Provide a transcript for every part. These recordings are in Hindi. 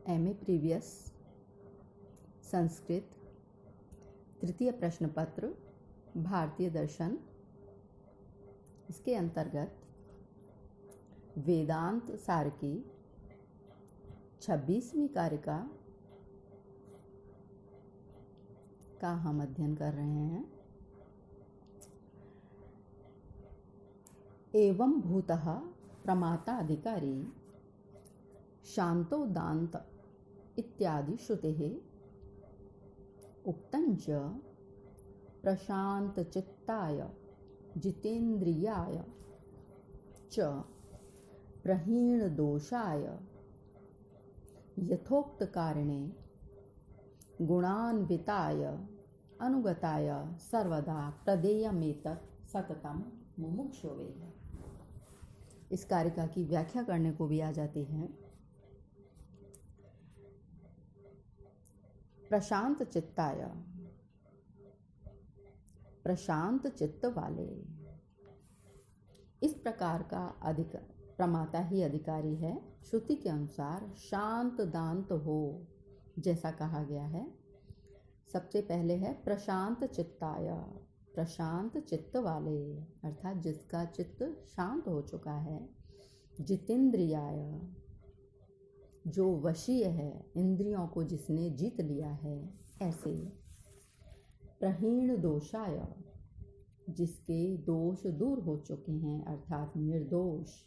एमए प्रीवियस संस्कृत तृतीय प्रश्न पत्र भारतीय दर्शन, इसके अंतर्गत वेदांत सार की 26वीं कारिका का हम अध्ययन कर रहे हैं। एवं भूतः प्रमाता अधिकारी शांतो दांत इत्यादि श्रुतेः उक्तञ्च प्रशांत चित्ताय जितेन्द्रियाय च प्रहीण दोषाय यथोक्त कारणे गुणान्विताय अनुगताय सर्वदा प्रदेयमेतत् सततम मुमुक्षुवे। इस कारिका की व्याख्या करने को भी आ जाती है। प्रशांत चित्ताय, प्रशांत चित्त वाले, इस प्रकार का प्रमाता ही अधिकारी है। श्रुति के अनुसार शांत दांत हो, जैसा कहा गया है। सबसे पहले है प्रशांत चित्ताय, प्रशांत चित्त वाले, अर्थात जिसका चित्त शांत हो चुका है। जितेंद्रियाय, जो वशीय है, इंद्रियों को जिसने जीत लिया है, ऐसे। प्रहीण दोषाय, जिसके दोष दूर हो चुके हैं, अर्थात निर्दोष।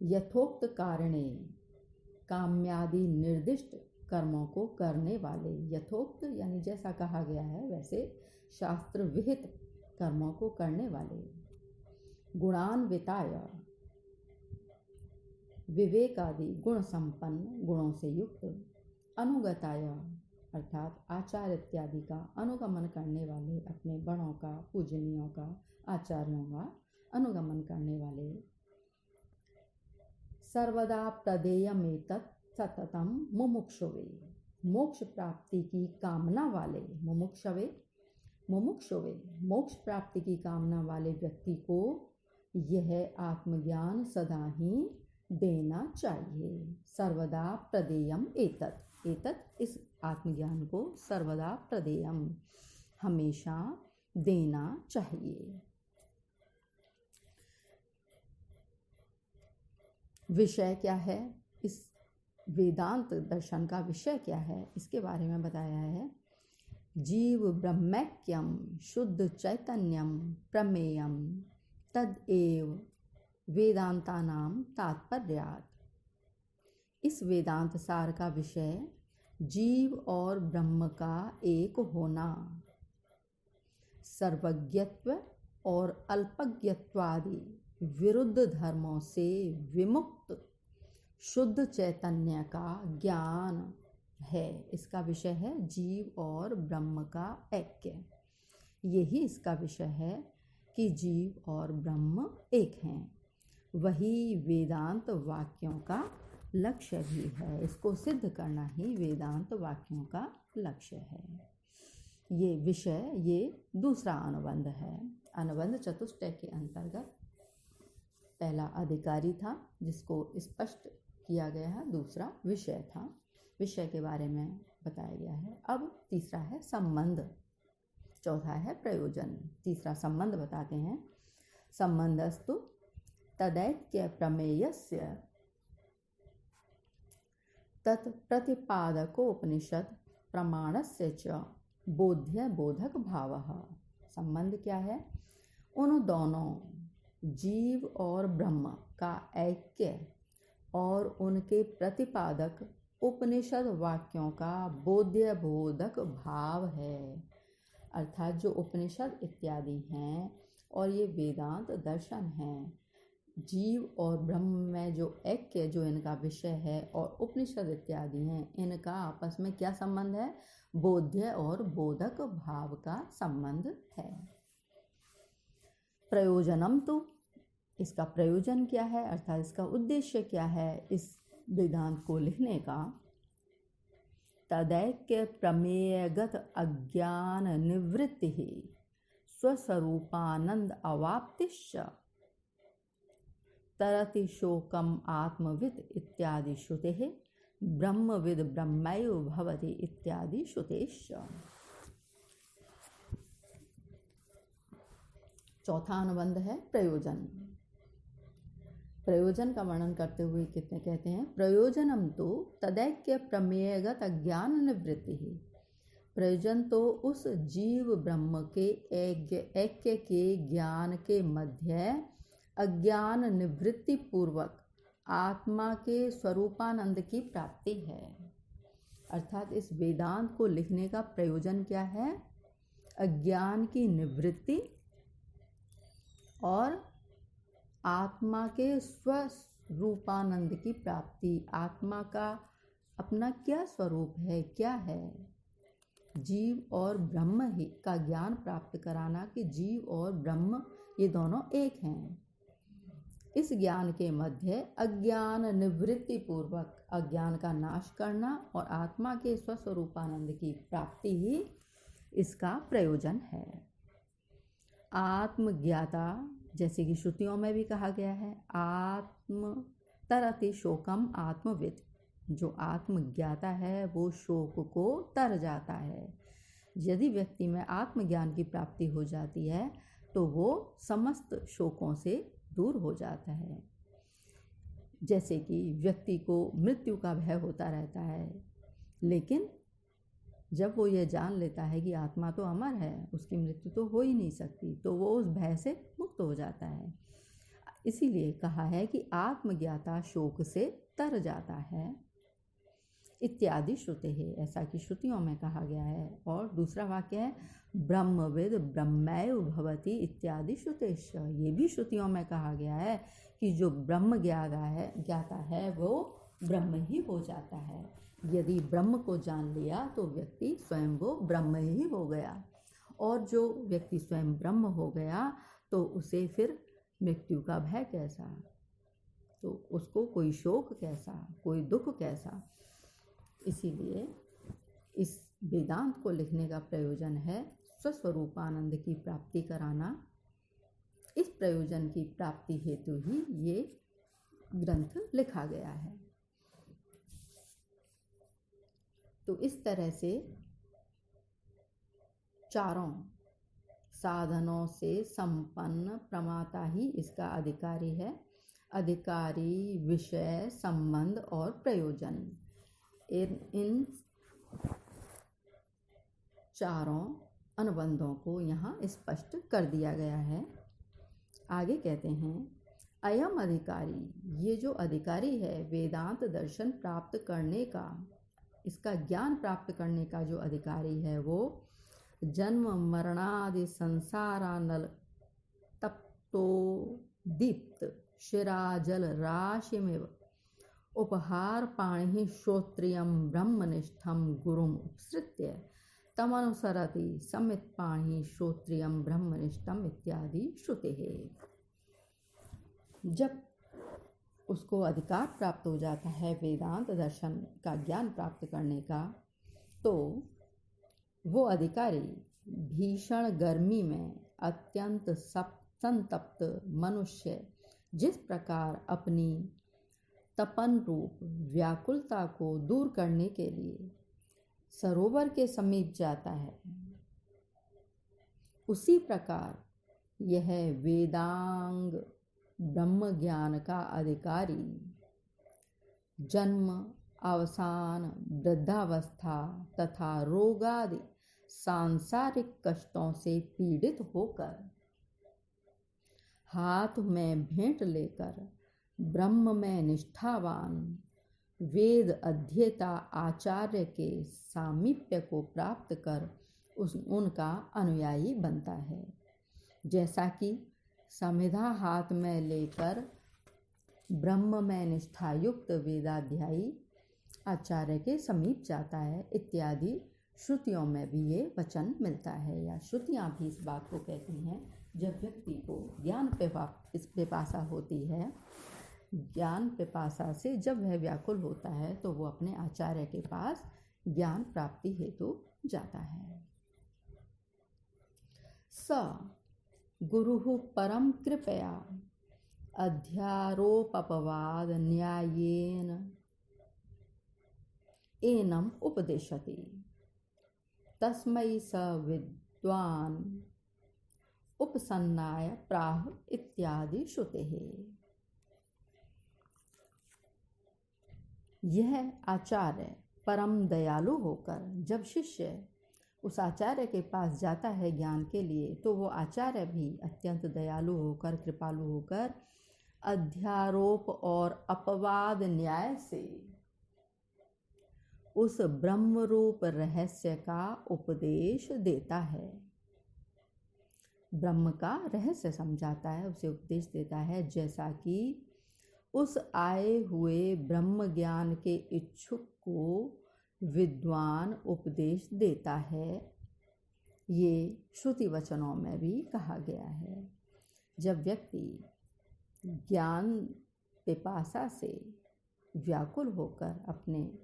यथोक्त कारणे, काम्यादि निर्दिष्ट कर्मों को करने वाले। यथोक्त यानी जैसा कहा गया है वैसे शास्त्र विहित कर्मों को करने वाले। गुणान्विताय, विवेक आदि गुण संपन्न, गुणों से युक्त। अनुगताय, अर्थात आचार इत्यादि का अनुगमन करने वाले, अपने बड़ों का, पूजनीयों का, आचार्यों का अनुगमन करने वाले। सर्वदा प्रदेयमेतत् सततम मुमुक्षुवे, मोक्ष प्राप्ति की कामना वाले। मुमुक्षवे, मुमुक्षुवे, मोक्ष प्राप्ति की कामना वाले व्यक्ति को यह आत्मज्ञान सदा ही देना चाहिए। सर्वदा प्रदेयम एतत्, एतत् इस आत्मज्ञान को सर्वदा प्रदेयम, हमेशा देना चाहिए। विषय क्या है? इस वेदांत दर्शन का विषय क्या है, इसके बारे में बताया है। जीव ब्रह्मैक्यम शुद्ध चैतन्यम प्रमेयम तदेव वेदांतानाम तात्पर्यात्। इस वेदांत सार का विषय जीव और ब्रह्म का एक होना, सर्वज्ञत्व और अल्पज्ञत्वादि विरुद्ध धर्मों से विमुक्त शुद्ध चैतन्य का ज्ञान है। इसका विषय है जीव और ब्रह्म का ऐक्य। यही इसका विषय है कि जीव और ब्रह्म एक हैं। वही वेदांत वाक्यों का लक्ष्य भी है। इसको सिद्ध करना ही वेदांत वाक्यों का लक्ष्य है। ये विषय, ये दूसरा अनुबंध है। अनुबंध चतुष्टय के अंतर्गत पहला अधिकारी था, जिसको स्पष्ट किया गया है। दूसरा विषय था, विषय के बारे में बताया गया है। अब तीसरा है संबंध, चौथा है प्रयोजन, तीसरा संबंध बताते हैं। संबंधस्तु तदैक्य प्रमेयस्य तत् प्रतिपादकोपनिषद प्रमाणस्य च बोध्य बोधक भावः। संबंध क्या है? उन दोनों जीव और ब्रह्म का ऐक्य और उनके प्रतिपादक उपनिषद वाक्यों का बोध्य बोधक भाव है। अर्थात जो उपनिषद इत्यादि हैं और ये वेदांत दर्शन हैं, जीव और ब्रह्म में जो ऐक्य, जो इनका विषय है, और उपनिषद इत्यादि हैं, इनका आपस में क्या संबंध है? बोध्य और बोधक भाव का संबंध है। प्रयोजनम, तो इसका प्रयोजन क्या है, अर्थात इसका उद्देश्य क्या है इस वेदांत को लिखने का? तदैक्य प्रमेयगत अज्ञान निवृत्ति स्वस्वरूपानंद अवाप्तिश्च तरति शोकम आत्मविद इत्यादि श्रुतेः ब्रह्मविद ब्रह्मैव भवति इत्यादि श्रुतेश्च। चौथा अनुबंध है प्रयोजन। प्रयोजन का वर्णन करते हुए कितने कहते हैं, प्रयोजनम तो तदैक्य प्रमेयगत अज्ञान निवृत्ति ही। प्रयोजन तो उस जीव ब्रह्म के ऐक्य के ज्ञान के मध्य अज्ञान निवृत्ति पूर्वक आत्मा के स्वरूपानंद की प्राप्ति है। अर्थात इस वेदांत को लिखने का प्रयोजन क्या है, अज्ञान की निवृत्ति और आत्मा के स्वरूपानंद की प्राप्ति। आत्मा का अपना क्या स्वरूप है, क्या है, जीव और ब्रह्म ही का ज्ञान प्राप्त कराना कि जीव और ब्रह्म ये दोनों एक हैं। इस ज्ञान के मध्य अज्ञान निवृत्ति पूर्वक अज्ञान का नाश करना और आत्मा के स्वस्वरूपानंद की प्राप्ति ही इसका प्रयोजन है। आत्मज्ञाता, जैसे कि श्रुतियों में भी कहा गया है, आत्म तरति शोकम आत्मविद। जो आत्मज्ञाता है वो शोक को तर जाता है। यदि व्यक्ति में आत्मज्ञान की प्राप्ति हो जाती है तो वो समस्त शोकों से दूर हो जाता है। जैसे कि व्यक्ति को मृत्यु का भय होता रहता है, लेकिन जब वो ये जान लेता है कि आत्मा तो अमर है, उसकी मृत्यु तो हो ही नहीं सकती, तो वो उस भय से मुक्त हो जाता है। इसीलिए कहा है कि आत्मज्ञाता शोक से तर जाता है इत्यादि श्रुते है, ऐसा कि श्रुतियों में कहा गया है। और दूसरा वाक्य है ब्रह्मविद ब्रह्मैव भवति इत्यादि श्रुतेश्च। ये भी श्रुतियों में कहा गया है कि जो ब्रह्म ज्ञाता है वो ब्रह्म ही हो जाता है। यदि ब्रह्म को जान लिया तो व्यक्ति स्वयं वो ब्रह्म ही हो गया, और जो व्यक्ति स्वयं ब्रह्म हो गया तो उसे फिर मृत्यु का भय कैसा, तो उसको कोई शोक कैसा, कोई दुख कैसा। इसीलिए इस वेदांत को लिखने का प्रयोजन है स्वस्वरूपानंद की प्राप्ति कराना। इस प्रयोजन की प्राप्ति हेतु ही ये ग्रंथ लिखा गया है। तो इस तरह से चारों साधनों से संपन्न प्रमाता ही इसका अधिकारी है। अधिकारी, विषय, संबंध और प्रयोजन, इन चारों अनुबंधों को यहाँ स्पष्ट कर दिया गया है। आगे कहते हैं, अयम अधिकारी, ये जो अधिकारी है वेदांत दर्शन प्राप्त करने का, इसका ज्ञान प्राप्त करने का जो अधिकारी है वो जन्म मरणादि संसारानल तप्तो दीप्त शिराजल राशिमेव उपहार पाणि श्रोत्रियं ब्रह्मनिष्ठं गुरुम उपसृत्य तमनुसरति समित पाणि श्रोत्रियं ब्रह्मनिष्ठम इत्यादि श्रुते है। जब उसको अधिकार प्राप्त हो जाता है वेदांत दर्शन का ज्ञान प्राप्त करने का, तो वो अधिकारी भीषण गर्मी में अत्यंत संतप्त मनुष्य जिस प्रकार अपनी तपन रूप व्याकुलता को दूर करने के लिए सरोवर के समीप जाता है, उसी प्रकार यह वेदांग ब्रह्म ज्ञान का अधिकारी जन्म, अवसान, वृद्धावस्था तथा रोगादि सांसारिक कष्टों से पीड़ित होकर हाथ में भेंट लेकर ब्रह्म में निष्ठावान वेद अध्येता आचार्य के सामीप्य को प्राप्त कर उनका अनुयायी बनता है। जैसा कि समिधा हाथ में लेकर ब्रह्म में निष्ठायुक्त वेदाध्यायी आचार्य के समीप जाता है, इत्यादि श्रुतियों में भी ये वचन मिलता है, या श्रुतियाँ भी इस बात को कहती हैं। जब व्यक्ति को ज्ञान पिपासा होती है, ज्ञान पिपासा से जब वह व्याकुल होता है तो वो अपने आचार्य के पास ज्ञान प्राप्ति हेतु जाता है। स गुरुः परम कृपया अध्यारोपपवाद न्यायेन एनम उपदिशति तस्मै स विद्वान् उपसन्नाय प्राह इत्यादि श्रुतेः। यह आचार्य परम दयालु होकर जब शिष्य उस आचार्य के पास जाता है ज्ञान के लिए, तो वो आचार्य भी अत्यंत दयालु होकर, कृपालु होकर अध्यारोप और अपवाद न्याय से उस ब्रह्म रूप रहस्य का उपदेश देता है। ब्रह्म का रहस्य समझाता है, उसे उपदेश देता है, जैसा कि उस आए हुए ब्रह्म ज्ञान के इच्छुक को विद्वान उपदेश देता है। ये श्रुति वचनों में भी कहा गया है। जब व्यक्ति ज्ञान पिपासा से व्याकुल होकर अपने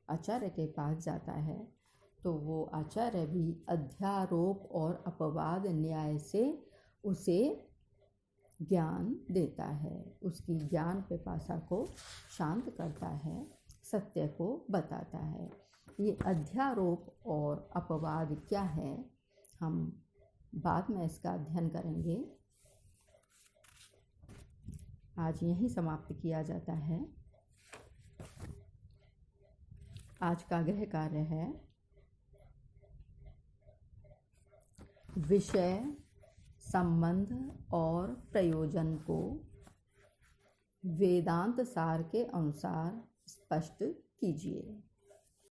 आचार्य के पास जाता है, तो वो आचार्य भी अध्यारोप और अपवाद न्याय से उसे ज्ञान देता है, उसकी ज्ञान पिपासा को शांत करता है, सत्य को बताता है। ये अध्यारोप और अपवाद क्या है, हम बाद में इसका अध्ययन करेंगे। आज यहीं समाप्त किया जाता है। आज का गृह कार्य है विषय, संबंध और प्रयोजन को वेदांत सार के अनुसार स्पष्ट कीजिए।